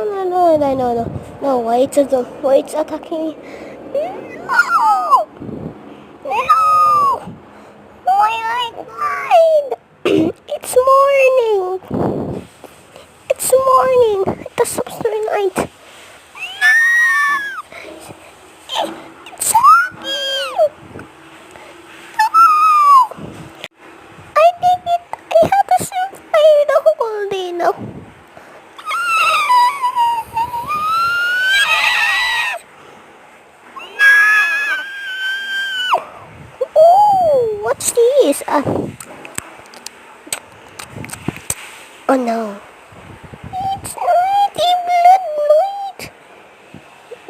No, why it's attacking me? No! No! Why I died? It's morning. It's morning. It's after night. No! It's happening! No! I think I have to survive the whole day now. Oh, what's this? Oh no.